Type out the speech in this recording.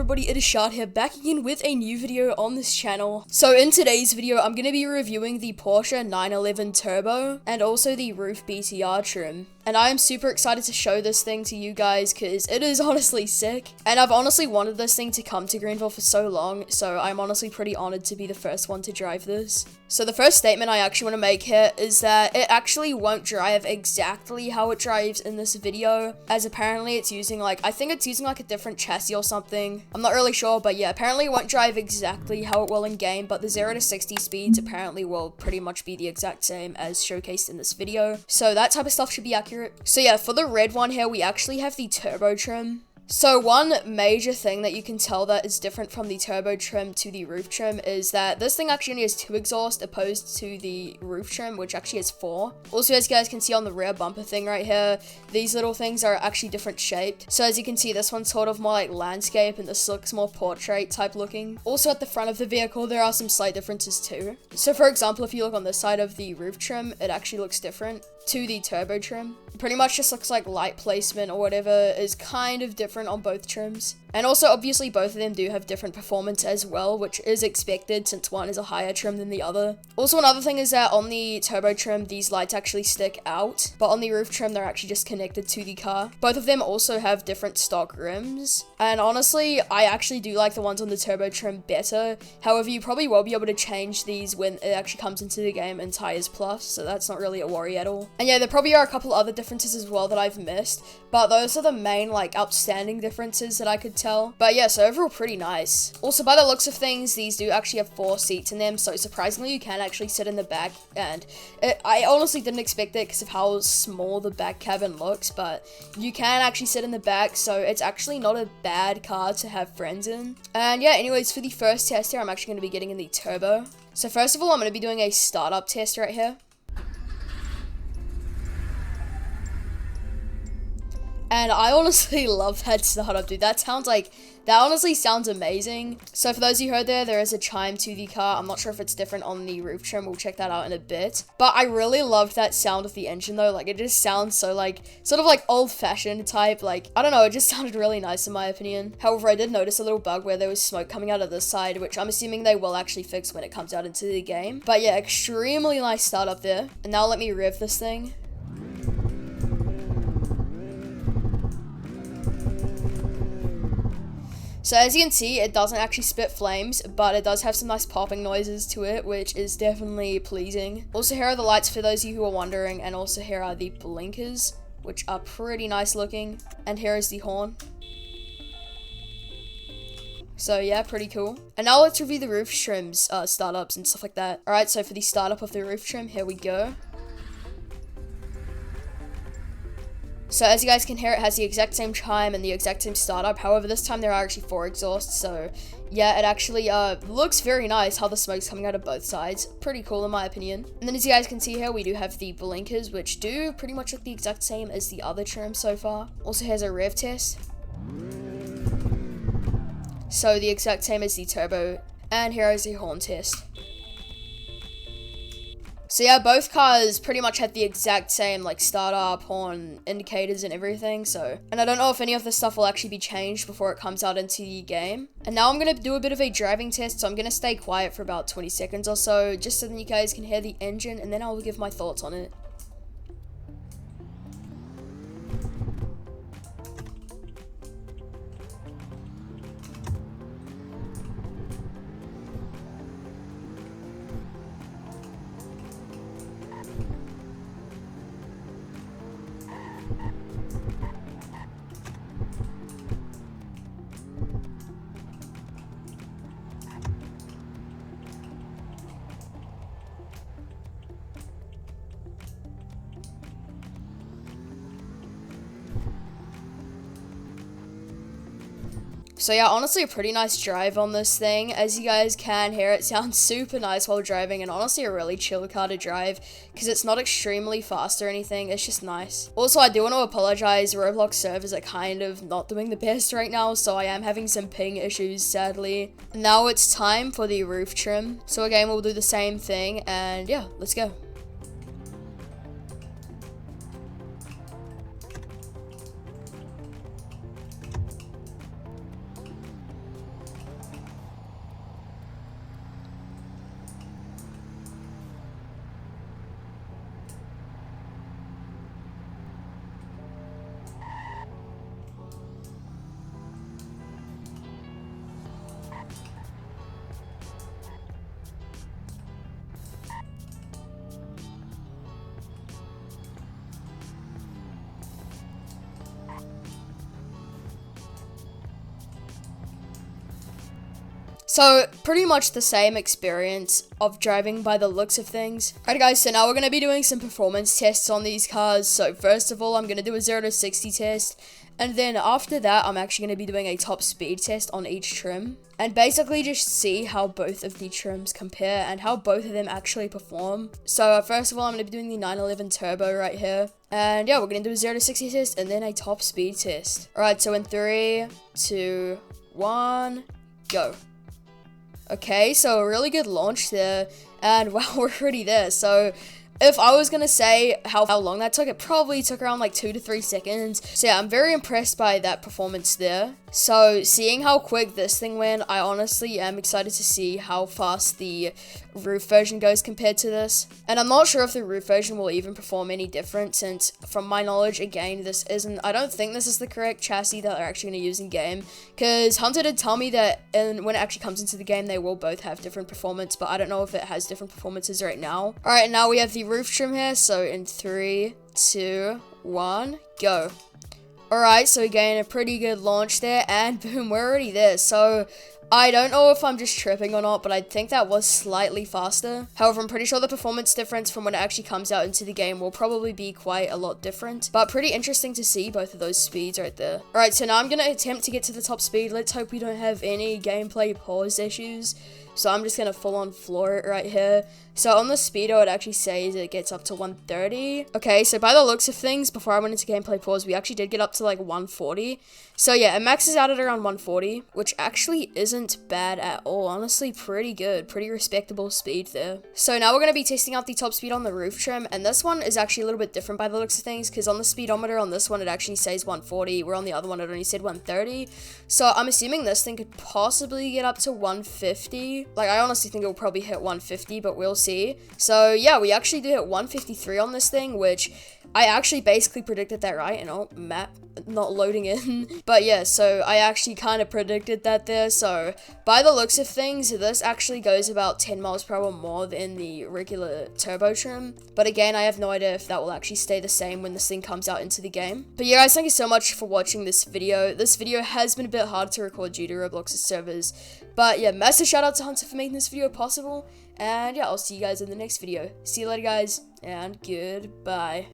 everybody, it is Shard here, back again with a new video on this channel. So in today's video, I'm going to be reviewing the Porsche 911 Turbo and also the roof BTR trim. And I am super excited to show this thing to you guys because it is honestly sick. And I've honestly wanted this thing to come to Greenville for so long, so I'm honestly pretty honored to be the first one to drive this. So the first statement I actually want to make here is that it actually won't drive exactly how it drives in this video, as apparently it's using I think it's using a different chassis or something. I'm not really sure, but yeah, apparently it won't drive exactly how it will in game, but the 0 to 60 speeds apparently will pretty much be the exact same as showcased in this video. So that type of stuff should be accurate. So yeah, for the red one here, we actually have the turbo trim. So one major thing that you can tell that is different from the turbo trim to the roof trim is that this thing actually only has 2 exhausts opposed to the roof trim, which actually has 4. Also, as you guys can see on the rear bumper thing right here, these little things are actually different shaped. So as you can see, this one's sort of more like landscape and this looks more portrait type looking. Also at the front of the vehicle, there are some slight differences too. So for example, if you look on this side of the roof trim, it actually looks different to the turbo trim. It pretty much just looks like light placement or whatever is kind of different on both trims. And also, obviously, both of them do have different performance as well, which is expected since one is a higher trim than the other. Also, another thing is that on the turbo trim, these lights actually stick out, but on the roof trim, they're actually just connected to the car. Both of them also have different stock rims, and honestly, I actually do like the ones on the turbo trim better. However, you probably will be able to change these when it actually comes into the game in Tires Plus, so that's not really a worry at all. And yeah, there probably are a couple other differences as well that I've missed, but those are the main, outstanding differences that I could tell. But yeah, so overall pretty nice. Also, by the looks of things, these do actually have 4 seats in them, so surprisingly you can actually sit in the back, and I honestly didn't expect it because of how small the back cabin looks, but you can actually sit in the back, so it's actually not a bad car to have friends in. And yeah, anyways, for the first test here, I'm actually going to be getting in the turbo. So first of all, I'm going to be doing a startup test right here. And I honestly love that startup, dude. That honestly sounds amazing. So for those of you who heard there is a chime to the car. I'm not sure if it's different on the roof trim. We'll check that out in a bit. But I really loved that sound of the engine though. It just sounds so sort of old-fashioned type. I don't know, it just sounded really nice in my opinion. However, I did notice a little bug where there was smoke coming out of this side, which I'm assuming they will actually fix when it comes out into the game. But yeah, extremely nice startup there. And now let me rev this thing. So as you can see, it doesn't actually spit flames, but it does have some nice popping noises to it, which is definitely pleasing. Also, here are the lights for those of you who are wondering, and also here are the blinkers, which are pretty nice looking. And here is the horn. So yeah, pretty cool. And now let's review the roof trims, startups and stuff like that. Alright, so for the startup of the roof trim, here we go. So as you guys can hear, it has the exact same chime and the exact same startup. However, this time there are actually 4 exhausts. So yeah, it actually looks very nice how the smoke's coming out of both sides. Pretty cool in my opinion. And then as you guys can see here, we do have the blinkers, which do pretty much look the exact same as the other trim so far. Also, here's a rev test. So the exact same as the turbo. And here is the horn test. So yeah, both cars pretty much had the exact same startup, horn, indicators and everything, so. And I don't know if any of this stuff will actually be changed before it comes out into the game. And now I'm going to do a bit of a driving test, so I'm going to stay quiet for about 20 seconds or so, just so that you guys can hear the engine, and then I'll give my thoughts on it. So yeah, honestly a pretty nice drive on this thing. As you guys can hear, it sounds super nice while driving, and honestly a really chill car to drive because it's not extremely fast or anything. It's just nice. Also, I do want to apologize. Roblox servers are kind of not doing the best right now, so I am having some ping issues, sadly. Now it's time for the roof trim. So again, we'll do the same thing, and yeah, let's go. So pretty much the same experience of driving by the looks of things. Alright guys, so now we're going to be doing some performance tests on these cars. So first of all, I'm going to do a 0 to 60 test. And then after that, I'm actually going to be doing a top speed test on each trim. And basically just see how both of the trims compare and how both of them actually perform. So first of all, I'm going to be doing the 911 Turbo right here. And yeah, we're going to do a 0 to 60 test and then a top speed test. Alright, so in 3, 2, 1, go. Okay, so a really good launch there. And wow, we're already there. So if I was going to say how long that took, it probably took around like 2 to 3 seconds. So yeah, I'm very impressed by that performance there. So seeing how quick this thing went, I honestly am excited to see how fast the roof version goes compared to this. And I'm not sure if the roof version will even perform any different, since from my knowledge, again, I don't think this is the correct chassis that they're actually going to use in game. Because Hunter did tell me that when it actually comes into the game, they will both have different performance, but I don't know if it has different performances right now. Alright, now we have the roof trim here, so in 3, 2, 1, go. Alright, so again, a pretty good launch there, and boom, we're already there. So I don't know if I'm just tripping or not, but I think that was slightly faster. However, I'm pretty sure the performance difference from when it actually comes out into the game will probably be quite a lot different. But pretty interesting to see both of those speeds right there. Alright, so now I'm going to attempt to get to the top speed. Let's hope we don't have any gameplay pause issues. So I'm just going to full on floor it right here. So on the speedo, it actually says it gets up to 130. Okay, so by the looks of things, before I went into gameplay pause, we actually did get up to like 140. So yeah, it maxes out at around 140, which actually isn't bad at all. Honestly, pretty good, pretty respectable speed there. So now we're going to be testing out the top speed on the roof trim, and this one is actually a little bit different by the looks of things, because on the speedometer on this one, it actually says 140, where on the other one, it only said 130. So I'm assuming this thing could possibly get up to 150. Like, I honestly think it will probably hit 150, but we'll see. So yeah, we actually did hit 153 on this thing, which I actually basically predicted that, right? And oh, map not loading in. But yeah, so I actually kind of predicted that there. So by the looks of things, this actually goes about 10 miles per hour more than the regular turbo trim. But again, I have no idea if that will actually stay the same when this thing comes out into the game. But yeah, guys, thank you so much for watching this video. This video has been a bit hard to record due to Roblox's servers. But yeah, massive shout out to Hunter for making this video possible. And yeah, I'll see you guys in the next video. See you later, guys, and goodbye.